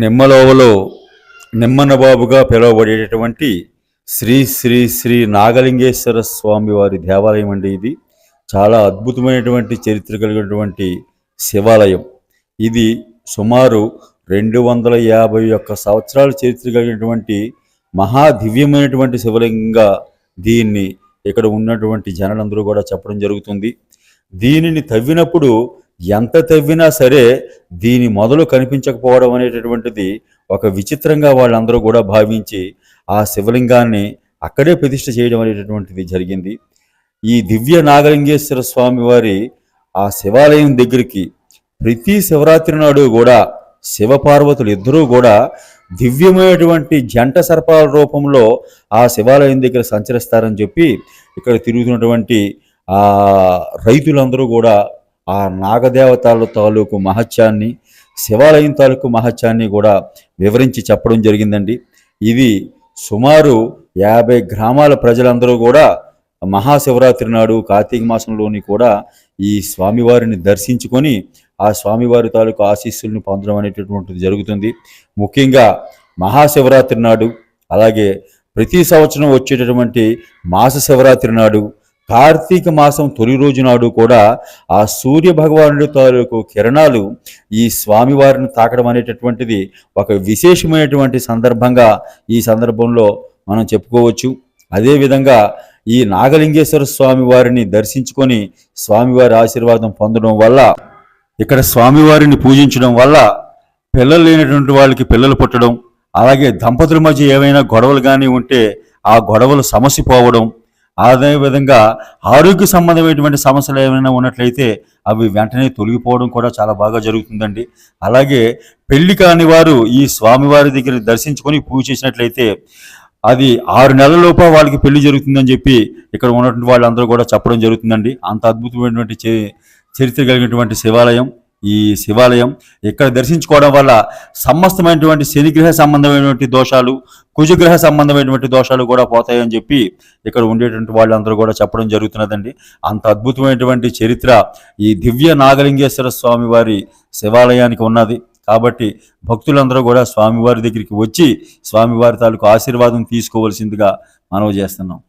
నిమ్మలోవలో నిమ్మనబాబుగా పిలువబడేటటువంటి శ్రీ శ్రీ శ్రీ నాగలింగేశ్వర స్వామి వారి దేవాలయం అండి. ఇది చాలా అద్భుతమైనటువంటి చరిత్ర కలిగినటువంటి శివాలయం. ఇది సుమారు 251 సంవత్సరాల చరిత్ర కలిగినటువంటి మహాదివ్యమైనటువంటి శివలింగంగా దీన్ని ఇక్కడ ఉన్నటువంటి జనులందరూ కూడా చెప్పడం జరుగుతుంది. దీనిని తవ్వినప్పుడు ఎంత తవ్వినా సరే దీని మొదలు కనిపించకపోవడం అనేటటువంటిది ఒక విచిత్రంగా వాళ్ళందరూ కూడా భావించి ఆ శివలింగాన్ని అక్కడే ప్రతిష్ఠ చేయడం అనేటటువంటిది జరిగింది. ఈ దివ్య నాగలింగేశ్వర స్వామి వారి ఆ శివాలయం దగ్గరికి ప్రతి శివరాత్రి నాడు కూడా శివపార్వతులు ఇద్దరూ కూడా దివ్యమైనటువంటి జంట సర్పాల రూపంలో ఆ శివాలయం దగ్గర సంచరిస్తారని చెప్పి ఇక్కడ తిరుగుతున్నటువంటి ఆ రైతులందరూ కూడా ఆ నాగదేవతల తాలూకు మహత్యాన్ని, శివాలయం తాలూకు మహత్యాన్ని కూడా వివరించి చెప్పడం జరిగిందండి. ఇది సుమారు 50 గ్రామాల ప్రజలందరూ కూడా మహాశివరాత్రి నాడు కార్తీక మాసంలోని కూడా ఈ స్వామివారిని దర్శించుకొని ఆ స్వామివారి తాలూకు ఆశీస్సులను పొందడం అనేటటువంటిది జరుగుతుంది. ముఖ్యంగా మహాశివరాత్రి నాడు, అలాగే ప్రతి సంవత్సరం వచ్చేటటువంటి మాస శివరాత్రి నాడు, కార్తీక మాసం తొలి రోజు నాడు కూడా ఆ సూర్య భగవానుడి తాలూకు కిరణాలు ఈ స్వామివారిని తాకడం అనేటటువంటిది ఒక విశేషమైనటువంటి సందర్భంగా ఈ సందర్భంలో మనం చెప్పుకోవచ్చు. అదేవిధంగా ఈ నాగలింగేశ్వర స్వామి వారిని దర్శించుకొని స్వామివారి ఆశీర్వాదం పొందడం వల్ల, ఇక్కడ స్వామివారిని పూజించడం వల్ల పిల్లలు లేనటువంటి వాళ్ళకి పిల్లలు పుట్టడం, అలాగే దంపతుల మధ్య ఏవైనా గొడవలు కానీ ఉంటే ఆ గొడవలు సమసిపోవడం, అదేవిధంగా ఆరోగ్య సంబంధమైనటువంటి సమస్యలు ఏమైనా ఉన్నట్లయితే అవి వెంటనే తొలగిపోవడం కూడా చాలా బాగా జరుగుతుందండి. అలాగే పెళ్లి కాని వారు ఈ స్వామివారి దగ్గర దర్శించుకొని పూజ చేసినట్లయితే అది 6 నెలలలోపు వాళ్ళకి పెళ్లి జరుగుతుందని చెప్పి ఇక్కడ ఉన్నటువంటి వాళ్ళందరూ కూడా చెప్పడం జరుగుతుందండి. అంత అద్భుతమైనటువంటి చరిత్ర కలిగినటువంటి ఈ శివాలయం ఇక్కడ దర్శించుకోవడం వల్ల సమస్తమైనటువంటి శనిగ్రహ సంబంధమైనటువంటి దోషాలు, కుజగ్రహ సంబంధమైనటువంటి దోషాలు కూడా పోతాయని చెప్పి ఇక్కడ ఉండేటువంటి వాళ్ళందరూ కూడా చెప్పడం జరుగుతున్నదండి. అంత అద్భుతమైనటువంటి చరిత్ర ఈ దివ్య నాగలింగేశ్వర స్వామి వారి శివాలయానికి ఉన్నది. కాబట్టి భక్తులందరూ కూడా స్వామివారి దగ్గరికి వచ్చి స్వామివారి తాలూకు ఆశీర్వాదం తీసుకోవాల్సిందిగా మనవి చేస్తున్నాం.